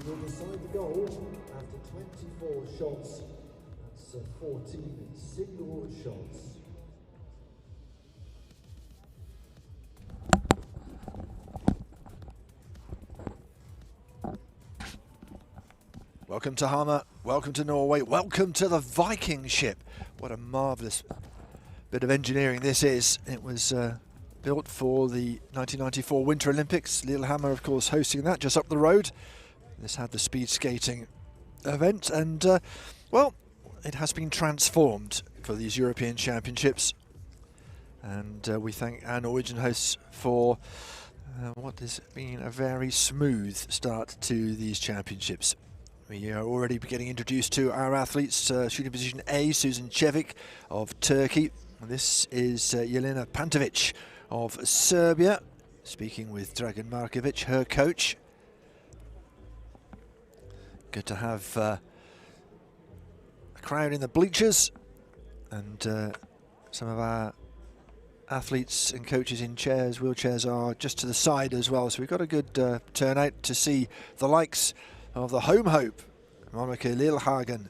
Will decide the goal after 24 shots. That's 14 single shots. Welcome to Hamar, welcome to Norway, welcome to the Viking ship. What a marvellous bit of engineering this is. It was built for the 1994 Winter Olympics. Lillehammer, of course, hosting that just up the road. This had the speed skating event, and well, it has been transformed for these European Championships. And we thank our Norwegian hosts for what has been a very smooth start to these championships. We are already getting introduced to our athletes. Shooting position A, Susan Cevic of Turkey. This is Jelena Pantovic of Serbia, speaking with Dragan Markovic, her coach. Good to have a crowd in the bleachers, and some of our athletes and coaches in chairs, wheelchairs, are just to the side as well. So we've got a good turnout to see the likes of the home hope, Monica Lillehagen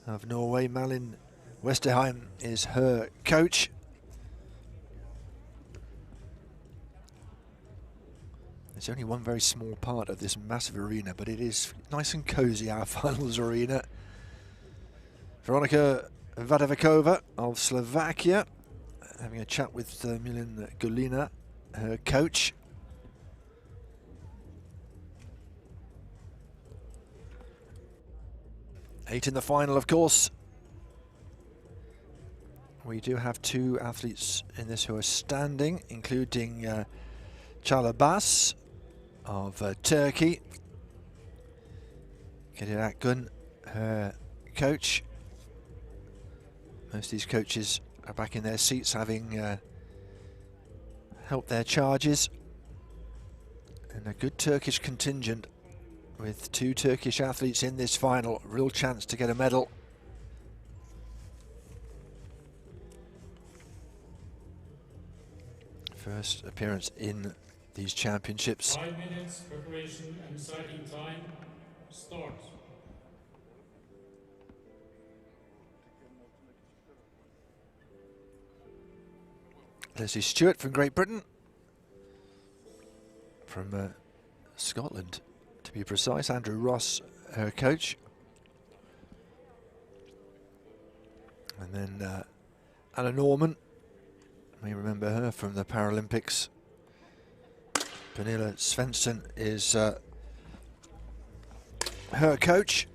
of Norway. Malin Westerheim is her coach. It's only one very small part of this massive arena, but it is nice and cozy, our finals arena. Veronika Vadevikova of Slovakia, having a chat with Milan Gulina, her coach. 8 in the final, of course. We do have 2 athletes in this who are standing, including Çağla Bas of Turkey. Kadir Akgun, her coach. Most of these coaches are back in their seats, having helped their charges. And a good Turkish contingent with 2 Turkish athletes in this final. Real chance to get a medal. First appearance in these championships. 5 minutes preparation and sighting time. Start. Leslie Stewart from Great Britain. From Scotland, to be precise. Andrew Ross, her coach. And then Anna Norman. You may remember her from the Paralympics. Pernilla Svensson is her coach.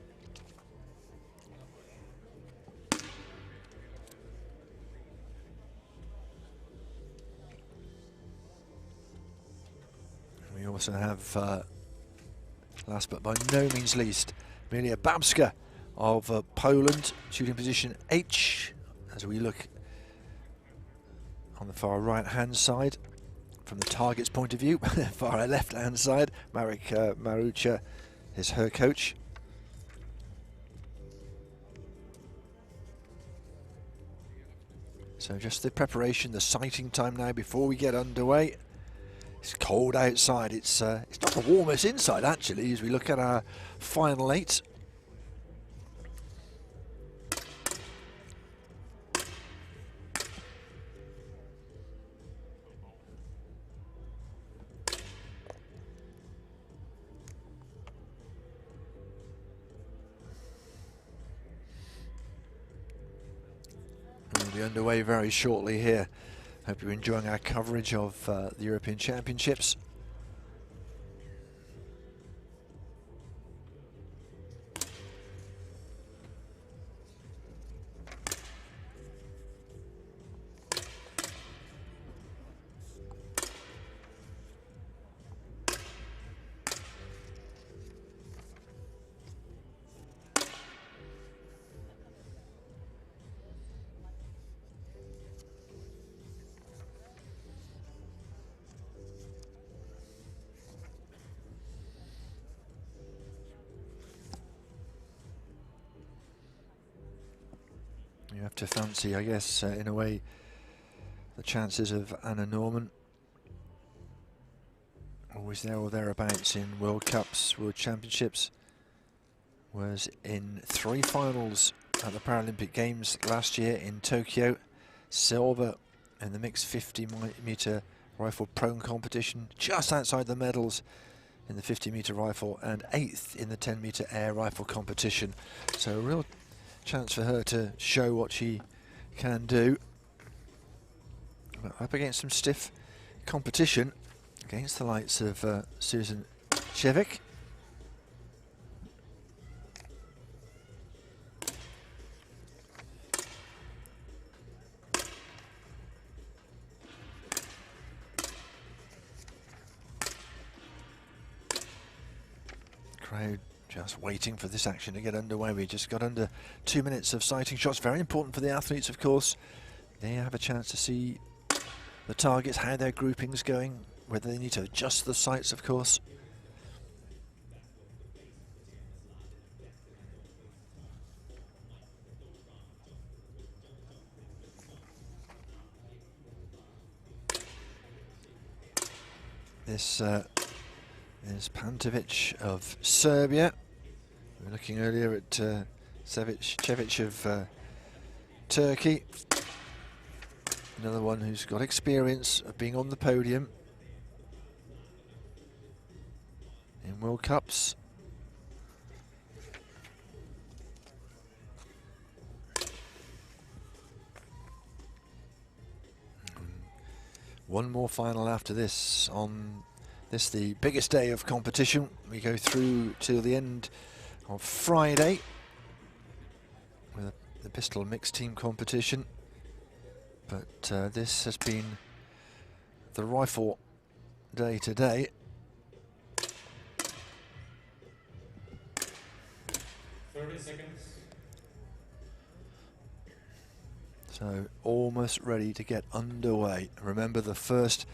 We also have, last but by no means least, Emilia Babska of Poland, shooting position H, as we look on the far right-hand side, from the target's point of view, far left-hand side. Marek Marucha is her coach. So just the preparation, the sighting time now before we get underway. It's cold outside. It's not the warmest inside, actually, as we look at our final 8. We'll be underway very shortly here. Hope you're enjoying our coverage of the European Championships. You have to fancy, I guess, in a way, the chances of Anna Norman. Always there or thereabouts in World Cups, World Championships. Was in 3 finals at the Paralympic Games last year in Tokyo. Silver in the mixed 50-meter rifle prone competition, just outside the medals in the 50-meter rifle, and 8th in the 10-meter air rifle competition. So a real chance for her to show what she can do. But up against some stiff competition against the likes of Susan Cevic. Crowd just waiting for this action to get underway. We just got under 2 minutes of sighting shots. Very important for the athletes, of course. They have a chance to see the targets, how their grouping's going, whether they need to adjust the sights, of course. This is Pantovic of Serbia. We were looking earlier at Cevic of Turkey. Another one who's got experience of being on the podium in World Cups. One more final after this on this, the biggest day of competition. We go through till the end of Friday with the pistol mixed team competition. But this has been the rifle day today. So almost ready to get underway. Remember, the first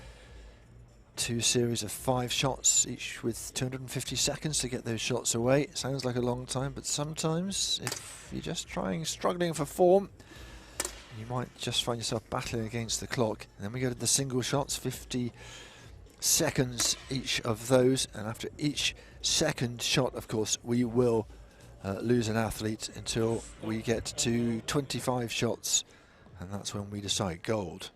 2 series of 5 shots, each with 250 seconds to get those shots away. Sounds like a long time, but sometimes if you're just struggling for form, you might just find yourself battling against the clock. And then we go to the single shots, 50 seconds each of those, and after each second shot, of course, we will lose an athlete until we get to 25 shots, and that's when we decide gold.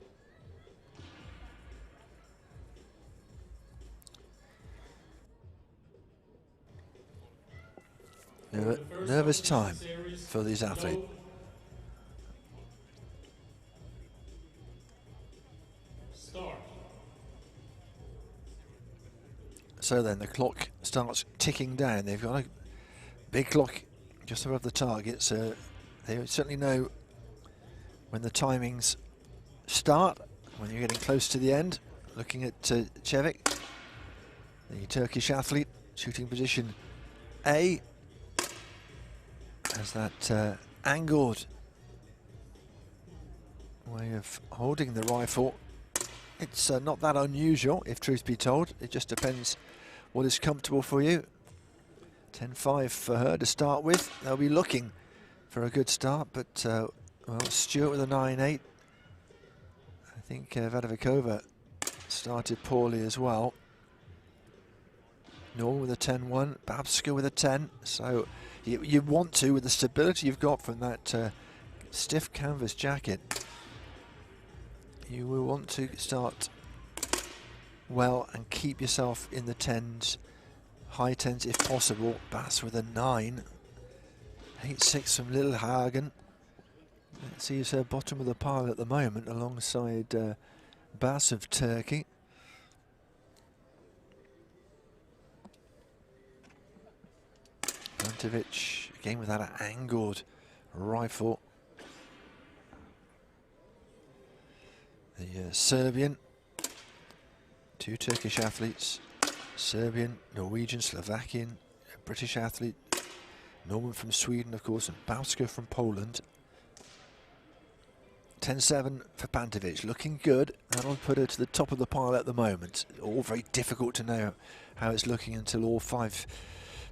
Nervous time for these athletes. So then the clock starts ticking down. They've got a big clock just above the target, so they certainly know when the timings start, when you're getting close to the end. Looking at Cevic, the Turkish athlete, shooting position A, has that angled way of holding the rifle. It's not that unusual, if truth be told. It just depends what is comfortable for you. 10-5 for her to start with. They'll be looking for a good start, but well, Stewart with a 9-8. I think Vadovikova started poorly as well. Norman with a 10-1, Babska with a 10. So you want to, with the stability you've got from that stiff canvas jacket, you will want to start well and keep yourself in the 10s, high 10s if possible. Bass with a 9. 8-6 from Lillehagen. Let's see, he's bottom of the pile at the moment alongside Bass of Turkey. Pantovic again with that angled rifle. The Serbian, 2 Turkish athletes, Serbian, Norwegian, Slovakian, a British athlete, Norman from Sweden, of course, and Babska from Poland. 10-7 for Pantovic, looking good. That'll put her to the top of the pile at the moment. All very difficult to know how it's looking until all 5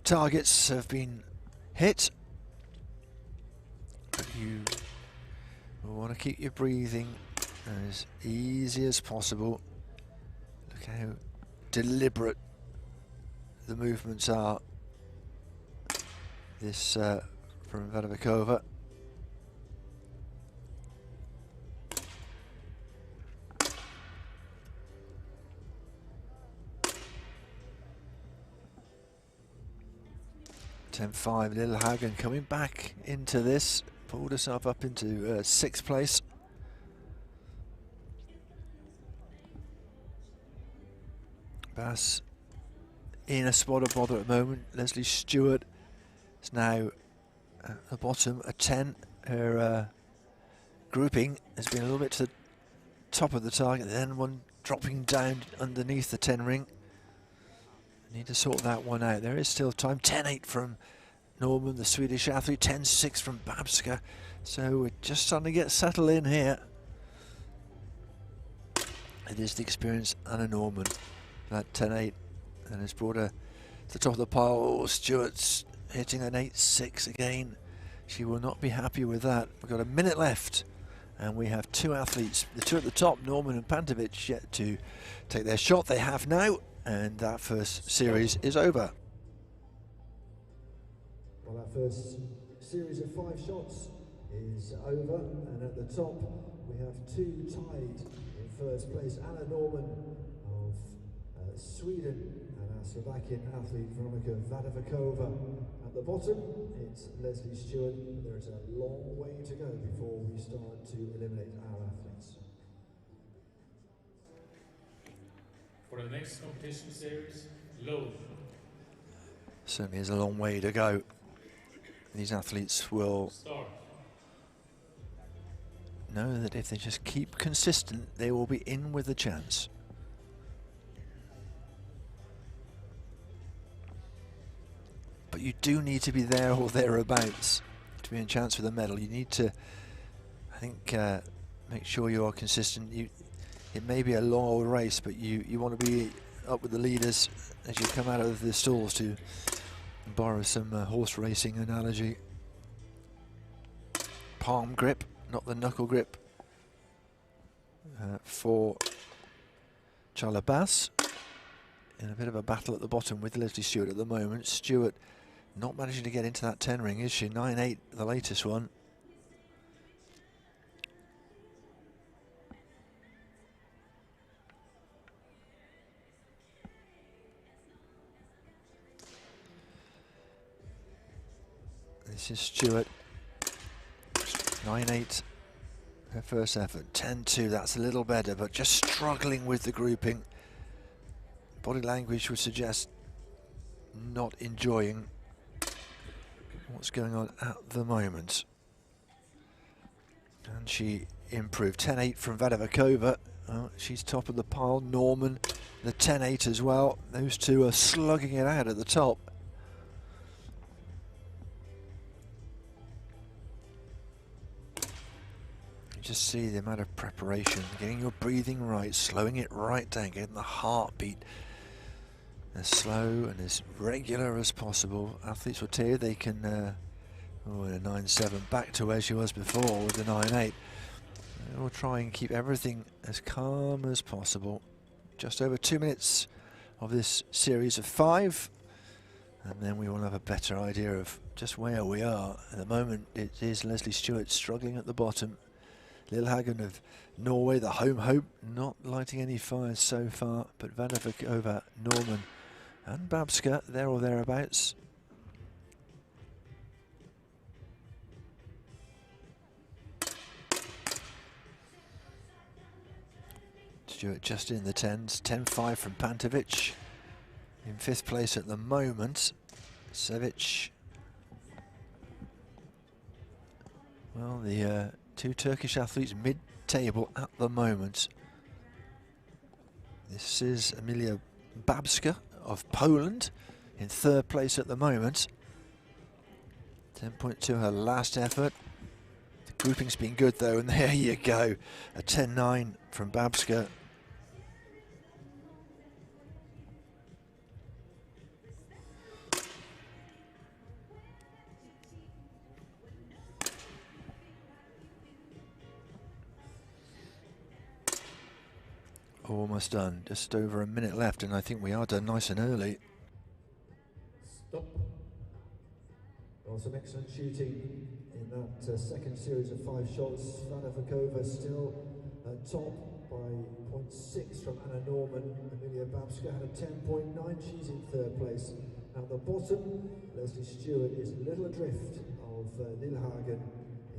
targets have been hit. But you We want to keep your breathing as easy as possible. Look how deliberate the movements are. This from Vadavikova. (10-5). Little Hagen coming back into this, pulled herself up into 6th place. Bass in a spot of bother at the moment. Leslie Stewart is now at the bottom, a 10. Her grouping has been a little bit to the top of the target, then one dropping down underneath the 10 ring. Need to sort that one out. There is still time. 10-8 from Norman, the Swedish athlete. 10-6 from Babska. So we're just starting to get settled in here. It is the experience Anna Norman. That 10-8 and has brought her to the top of the pile. Oh, Stewart's hitting an 8-6 again. She will not be happy with that. We've got a minute left and we have 2 athletes. The 2 at the top, Norman and Pantovic, yet to take their shot. They have now, and that first series is over. Well, our first series of 5 shots is over, and at the top we have 2 tied in first place. Anna Norman of Sweden and our Slovakian athlete Veronika Vadavikova. At the bottom it's Leslie Stewart, but there is a long way to go before we start to eliminate our athletes. For the next competition series, low. Certainly is a long way to go. These athletes will Start. know that if they just keep consistent, they will be in with a chance. But you do need to be there or thereabouts to be in chance for the medal. You need to, I think, make sure you are consistent. It may be a long old race, but you want to be up with the leaders as you come out of the stalls, to borrow some horse racing analogy. Palm grip, not the knuckle grip, for Charla Bass. In a bit of a battle at the bottom with Leslie Stewart at the moment. Stewart not managing to get into that 10 ring, is she? 9-8, the latest one. This is Stewart. 9-8, her first effort. 10-2, that's a little better, but just struggling with the grouping. Body language would suggest not enjoying what's going on at the moment. And she improved. 10-8 from Vadavikova. She's top of the pile. Norman, the 10-8 as well. Those two are slugging it out at the top. You just see the amount of preparation, getting your breathing right, slowing it right down, getting the heartbeat as slow and as regular as possible. Athletes will tell you they can, a 9-7, back to where she was before with the 9-8. We'll try and keep everything as calm as possible. Just over 2 minutes of this series of 5, and then we will have a better idea of just where we are. At the moment it is Leslie Stewart struggling at the bottom. Lillehagen of Norway, the home hope, not lighting any fires so far, but Vadavikova, Norman and Babska, there or thereabouts. Stewart just in the 10s, 10-5 from Pantovic. In 5th place at the moment. Sevic. Well, the 2 Turkish athletes mid-table at the moment. This is Emilia Babska of Poland in 3rd place at the moment. 10.2 her last effort. The grouping's been good though, and there you go. A 10-9 from Babska. Almost done, just over a minute left, and I think we are done nice and early. Stop. Well, some excellent shooting in that second series of 5 shots. Vadavikova still top by 0.6 from Anna Norman. Amelia Babska had a 10.9, she's in 3rd place. At the bottom, Leslie Stewart is a little adrift of Lillehagen,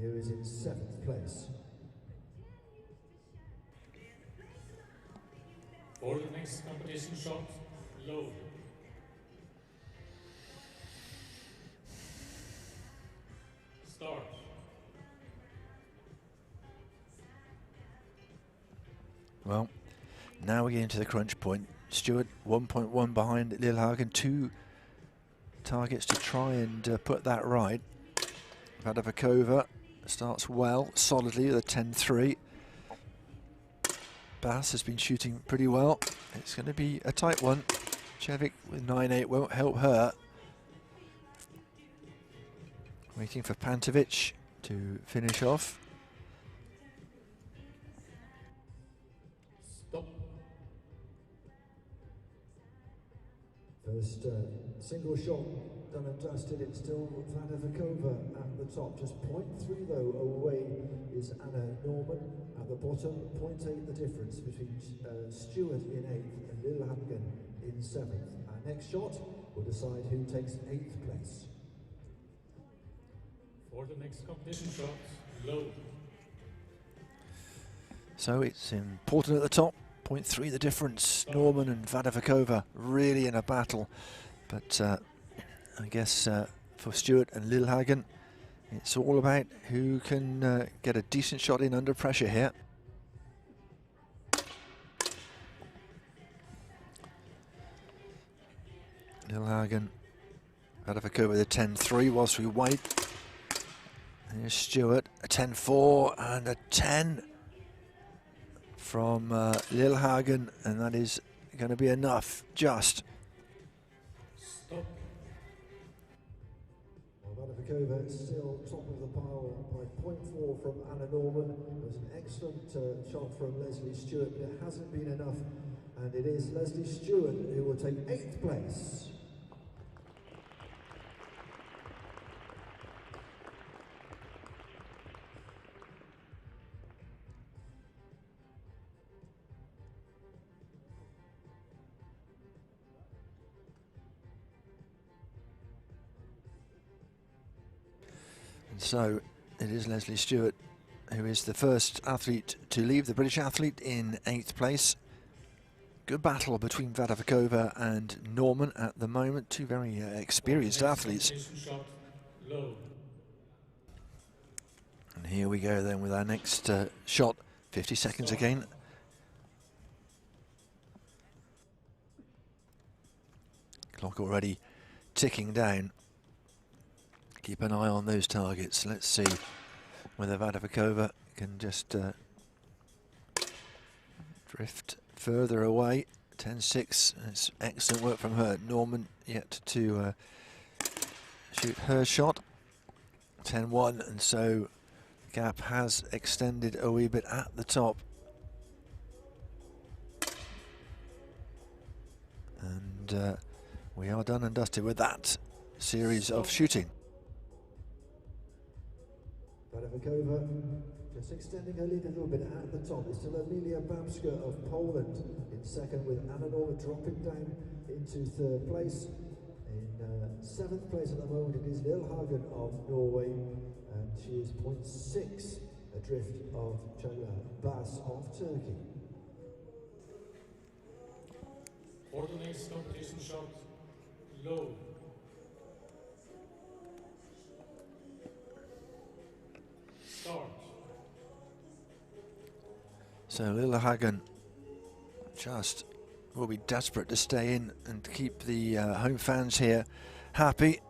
who is in 7th place. For the next competition shot, low. Start. Well, now we get into the crunch point. Stewart 1.1 behind Lillehagen, 2 targets to try and put that right. Vadavikova starts well, solidly with a 10-3. Bass has been shooting pretty well. It's going to be a tight one. Cevic with 9-8 won't help her. Waiting for Pantovic to finish off. Stop. First single shot done and dusted. It's still Vadavikova at the top. Just 0.3 though away is Anna Norman. At the bottom, 0.8 the difference between Stewart in 8th and Lillehagen in 7th. Our next shot will decide who takes 8th place. For the next competition shot, low. So it's important at the top. 0.3 the difference. Norman and Vadavikova really in a battle. But I guess for Stewart and Lillehagen, it's all about who can get a decent shot in under pressure here. Lillehagen, Vadavikova with a 10-3 whilst we wait. Here's Stewart, a 10-4 and a 10 from Lillehagen, and that is going to be enough, just. Stop. Well, Vadavikova is still top of the pile by 0.4 from Anna Norman. It was an excellent shot from Leslie Stewart, but it hasn't been enough, and it is Leslie Stewart who will take 8th place. So it is Leslie Stewart who is the first athlete to leave, the British athlete in 8th place. Good battle between Vadavikova and Norman at the moment, 2 very experienced athletes. Shot, low. And here we go then with our next shot, 50 seconds again. Clock already ticking down. Keep an eye on those targets. Let's see whether Vadavikova can just drift further away. 10-6, it's excellent work from her. Norman yet to shoot her shot. 10-1, and so the gap has extended a wee bit at the top. And we are done and dusted with that series of shooting. Vadavikova just extending her lead a little bit at the top. It's still Amelia Babska of Poland in 2nd, with Anna Norman dropping down into 3rd place. In 7th place at the moment it is Lillehagen of Norway, and she is 0.6 adrift of Chala Bas of Turkey. For the next competition shot, low. Start. So Lillehagen just will be desperate to stay in and keep the home fans here happy.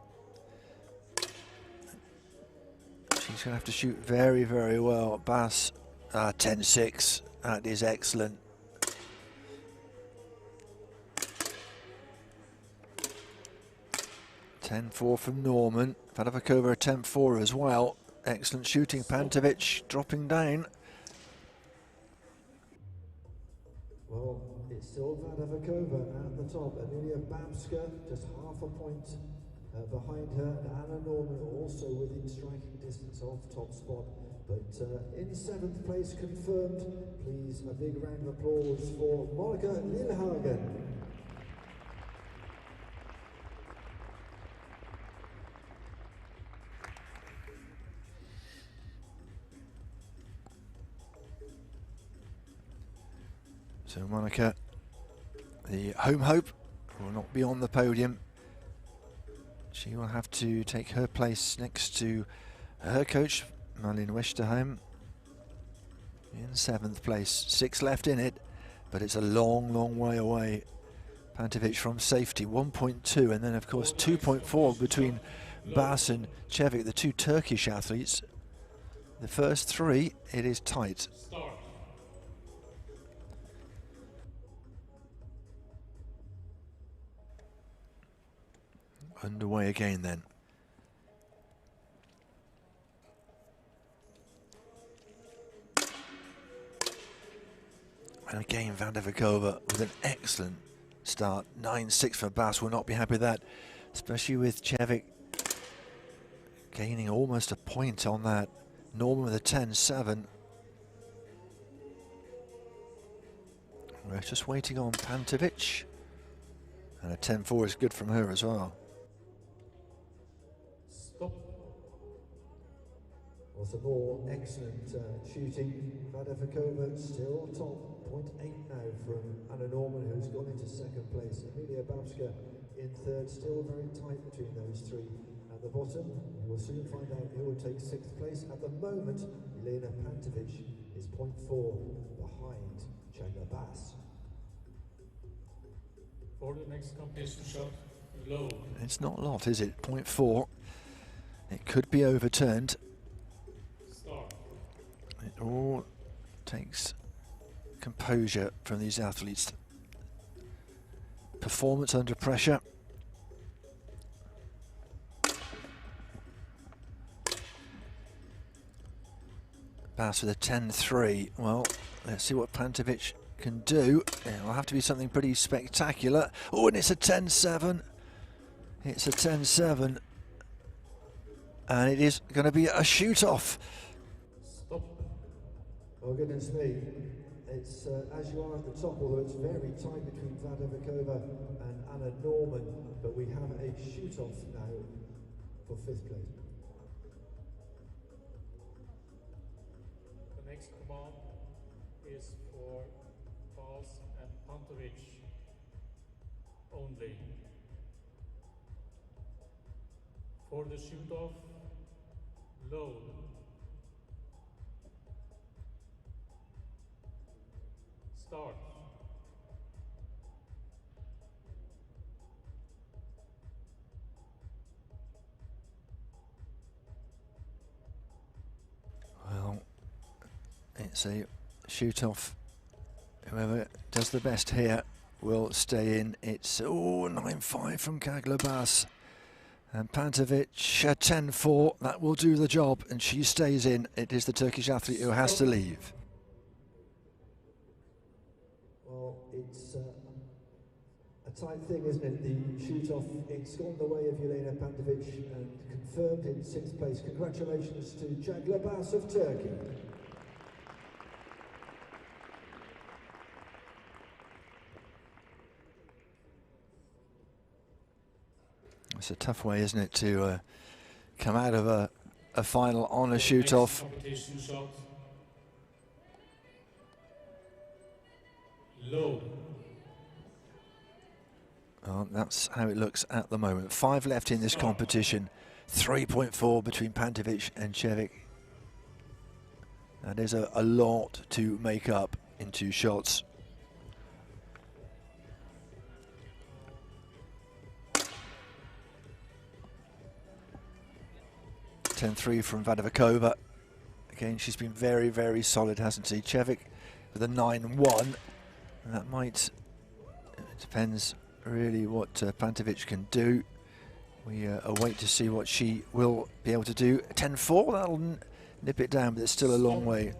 She's going to have to shoot very, very well. Bass, 10-6, that is excellent. .10-4 from Norman. Vadavikova a 10-4 as well. Excellent shooting. Pantovic dropping down. Well, it's still Vadavikova at the top. Emilia Babska just half a point behind her. And Anna Norman also within striking distance of top spot. But in 7th place confirmed. Please, a big round of applause for Monica Lillehagen. So Monica, the home hope, will not be on the podium. She will have to take her place next to her coach, Marlene Westerholm, in 7th place. 6 left in it, but it's a long, long way away. Pantovic from safety, 1.2, and then of course 2.4 between Bas and Cevic, the 2 Turkish athletes. The first 3, it is tight. Underway again then. And again Vadavikova with an excellent start. 9-6 for Bas, will not be happy with that, especially with Cevic gaining almost a point on that. Norman with a 10-7. We're just waiting on Pantovic, and a 10-4 is good from her as well. Stop. Well, some more excellent shooting. Vadavikova still top, 0.8 now from Anna Norman, who's gone into 2nd place. Emilia Babska in 3rd, still very tight between those 3 at the bottom. We'll soon find out who will take 6th place. At the moment, Elena Pantovic is 0.4 behind Chagla Bas. For the next competition shot, low. It's not a lot, is it? 0.4. It could be overturned. Start. It all takes composure from these athletes. Performance under pressure. Bas with a 10-3. Well, let's see what Pantovic can do. It'll have to be something pretty spectacular. Oh, and it's a 10-7. It's a 10-7. And it is going to be a shoot-off. Stop. Oh, goodness me. It's as you are at the top, although it's very tight between Vadavikova and Anna Norman, but we have a shoot-off now for 5th place. The next command is for Bas and Pantovic only. For the shoot-off, low. Start. Well, it's a shoot-off. Whoever does the best here will stay in. It's 9-5 from Chagla Bas. And Pantovic, 10-4, that will do the job, and she stays in. It is the Turkish athlete who has to leave. Well, it's a tight thing, isn't it? The shoot-off, it's gone the way of Jelena Pantovic and confirmed in 6th place. Congratulations to Chagla Bas of Turkey. It's a tough way, isn't it, to come out of a final on a shoot-off. Competition shot, low. Well, that's how it looks at the moment. 5 left in this competition. 3.4 between Pantovic and Cevic. That is a lot to make up in 2 shots. .10-3 from Vadavikova. Again, she's been very, very solid, hasn't she? Cevic with a 9-1. That might, it depends really what Pantovic can do. We await to see what she will be able to do. 10-4, that'll nip it down, but it's still a long way.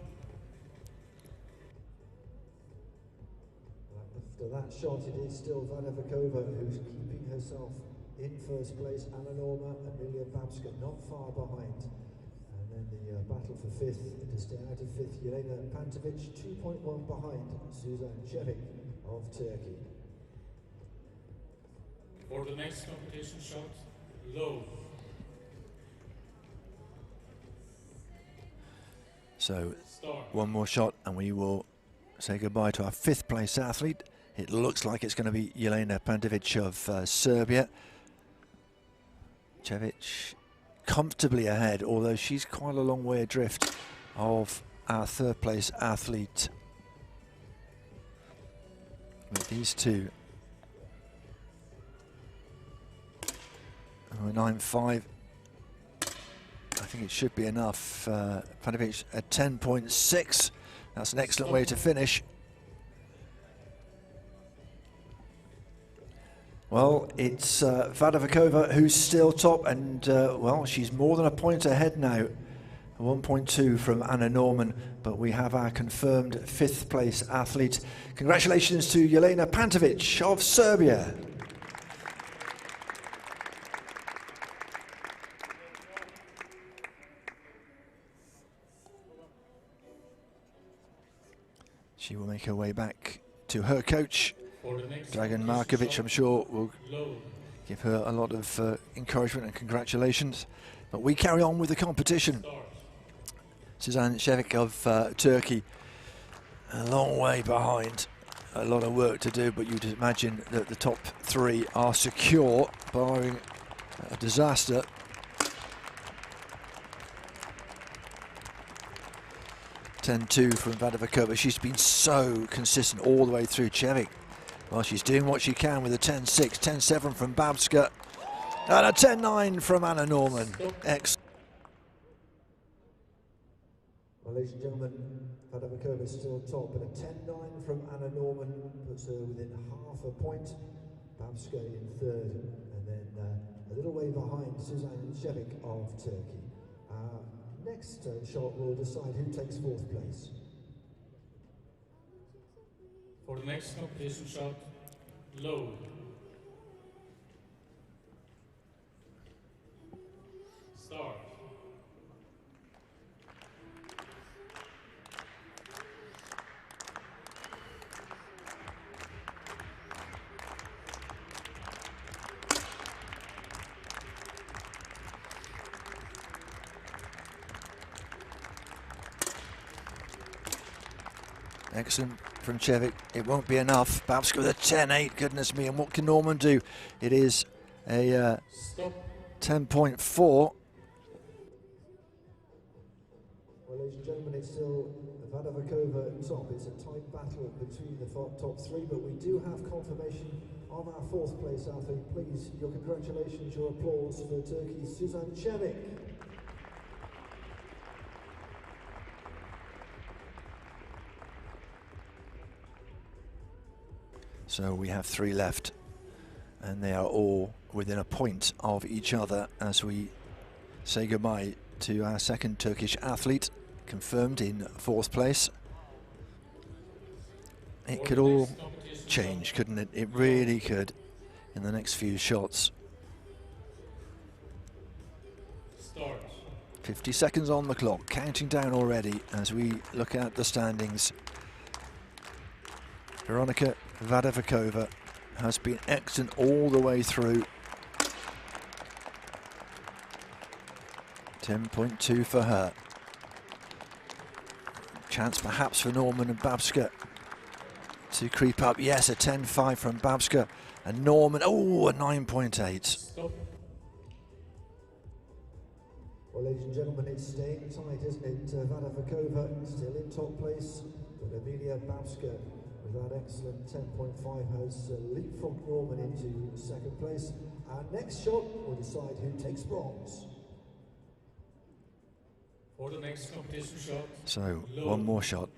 For that shot, it is still Vadavikova who's keeping herself in first place. Anna Norma, Emilia Babska not far behind. And then the battle for fifth, to stay out of fifth, Jelena Pantovic 2.1 behind Suzanne Cevic of Turkey. For the next competition shot, low. So Start. one more shot and we will say goodbye to our fifth place athlete. It looks like it's going to be Jelena Pantovic of Serbia. Cevic comfortably ahead, although she's quite a long way adrift of our third place athlete. With these two, 9.5. I think it should be enough. Pantovic at 10.6. That's an excellent way to finish. Well, it's Vadavikova who's still top, and well, she's more than a point ahead now. 1.2 from Anna Norman, but we have our confirmed fifth place athlete. Congratulations to Jelena Pantovic of Serbia. She will make her way back to her coach, Dragan Markovic. I'm sure will give her a lot of encouragement and congratulations. But we carry on with the competition. Suzanne Cevic of Turkey, a long way behind, a lot of work to do, but you'd imagine that the top three are secure, barring a disaster. .10.2 from Vadavikova. She's been so consistent all the way through. Cevic, well, she's doing what she can with a 10.6, 10.7 from Babska, and a 10.9 from Anna Norman. Excellent. Well, ladies and gentlemen, Vadavikova is still top, but a 10.9 from Anna Norman puts her within half a point. Babska in third, and then a little way behind Suzanne Cevic of Turkey. Next shot will decide who takes fourth place. For the next competition shot, low. Start. Excellent from Cevic. It won't be enough. Babska with a 10.8. Goodness me. And what can Norman do? It is a 10.4. Well, ladies and gentlemen, it's still Vadavikova top. It's a tight battle between the top three, but we do have confirmation of our fourth place athlete. Please, your congratulations, your applause for Turkey's Suzanne Cevic. So we have three left, and they are all within a point of each other as we say goodbye to our second Turkish athlete, confirmed in fourth place. It could all change, couldn't it? It really could in the next few shots. 50 seconds on the clock, counting down already as we look at the standings. Veronika Vadavikova has been excellent all the way through. 10.2 for her. Chance perhaps for Norman and Babska to creep up. Yes, a 10.5 from Babska. And Norman, oh, a 9.8. Well, ladies and gentlemen, it's staying tight, isn't it? Vadavikova still in top place, but Emilia Babska with that excellent 10.5 has leapfrogged Norman into second place. Our next shot will decide who takes bronze. For the next competition shot. So one more shot,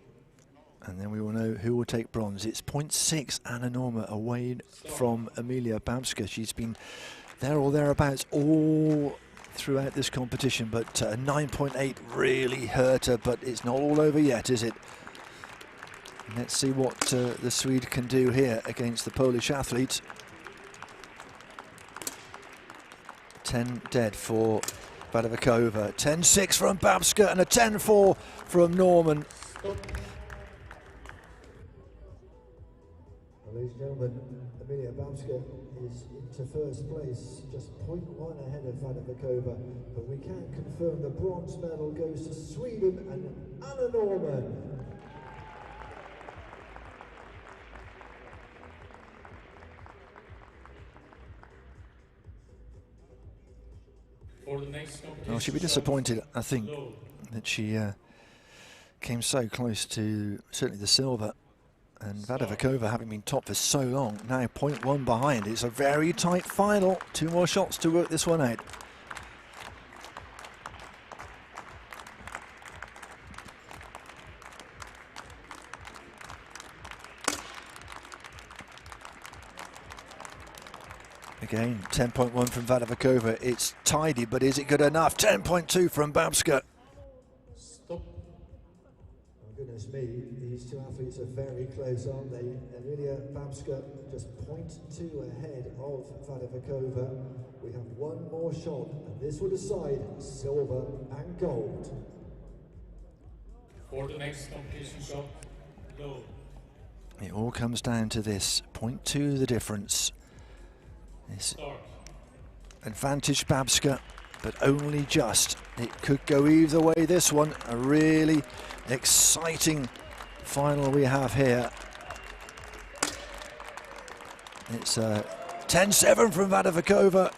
and then we will know who will take bronze. It's 0.6 Anna Norma away from Emilia Babska. She's been there or thereabouts all throughout this competition, but 9.8 really hurt her, but it's not all over yet, is it? Let's see what the Swede can do here against the Polish athlete. 10 dead for Vadavikova, 10-6 from Babska, and a 10-4 from Norman. Ladies and gentlemen, Emilia Babska is into first place, just 0.1 ahead of Vadavikova, but we can confirm the bronze medal goes to Sweden and Anna Norman. Well, she'll be disappointed, I think, that she came so close to certainly the silver. And Vadavikova, having been top for so long, now 0.1 behind. It's a very tight final. 2 more shots to work this one out. Again, 10.1 from Vadavikova. It's tidy, but is it good enough? 10.2 from Babska. Stop. Oh, goodness me, these two athletes are very close, aren't they? Emilia Babska just 0.2 ahead of Vadavikova. We have one more shot, and this will decide silver and gold. For the next competition shot, low. It all comes down to this. 0.2 the difference. This advantage Babska, but only just. It could go either way, this one. A really exciting final we have here. It's a 10-7 from Vadavikova.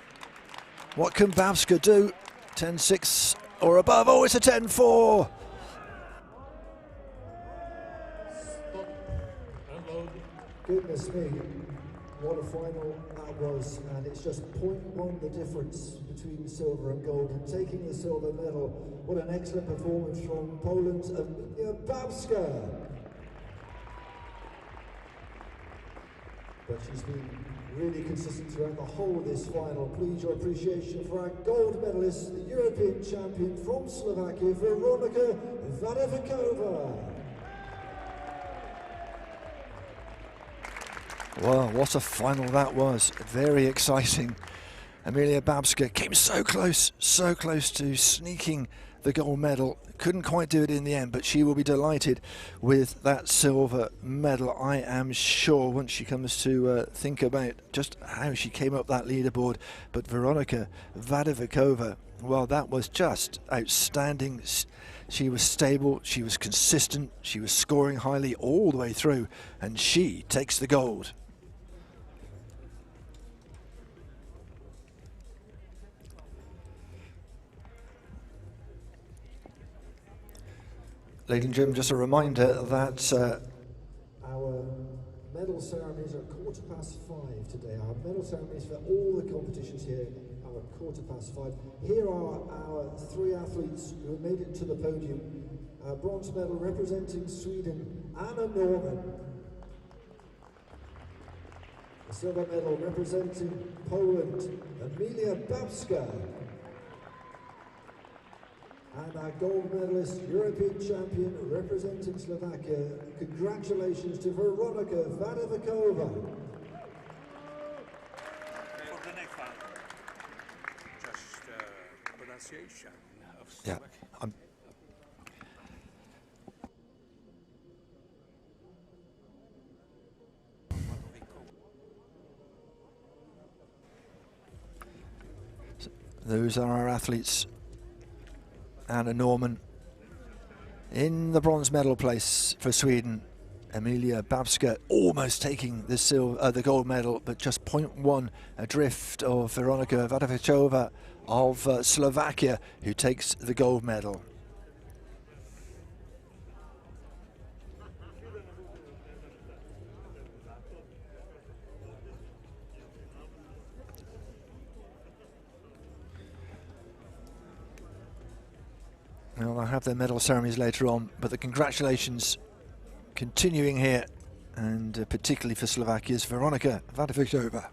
What can Babska do? 10-6 or above. Oh, it's a 10-4. Goodness me, what a final that was, and it's just 0.1 the difference between silver and gold, and taking the silver medal. What an excellent performance from Poland's Emilia Babska. But she's been really consistent throughout the whole of this final. Please, your appreciation for our gold medalist, the European champion from Slovakia, Veronika Vadavikova. Wow, what a final that was. Very exciting. Emilia Babska came so close to sneaking the gold medal. Couldn't quite do it in the end, but she will be delighted with that silver medal, I am sure, once she comes to think about just how she came up that leaderboard. But Veronika Vadavikova, well, that was just outstanding. She was stable, she was consistent, she was scoring highly all the way through, and she takes the gold. Ladies and gentlemen, just a reminder that our medal ceremonies are 5:15 today. Our medal ceremonies for all the competitions here are 5:15. Here are our 3 athletes who made it to the podium. Bronze medal representing Sweden, Anna Norman. The silver medal representing Poland, Emilia Babska. And our gold medalist, European champion, representing Slovakia. Congratulations to Veronika Vadavikova. For the next one, just pronunciation of yeah, those are our athletes. Anna Norman in the bronze medal place for Sweden. Emilia Babska almost taking the gold medal, but just 0.1 adrift of Veronika Vadavikova of Slovakia, who takes the gold medal. Well, they'll have their medal ceremonies later on, but the congratulations continuing here, and particularly for Slovakia's Veronika Vadavikova.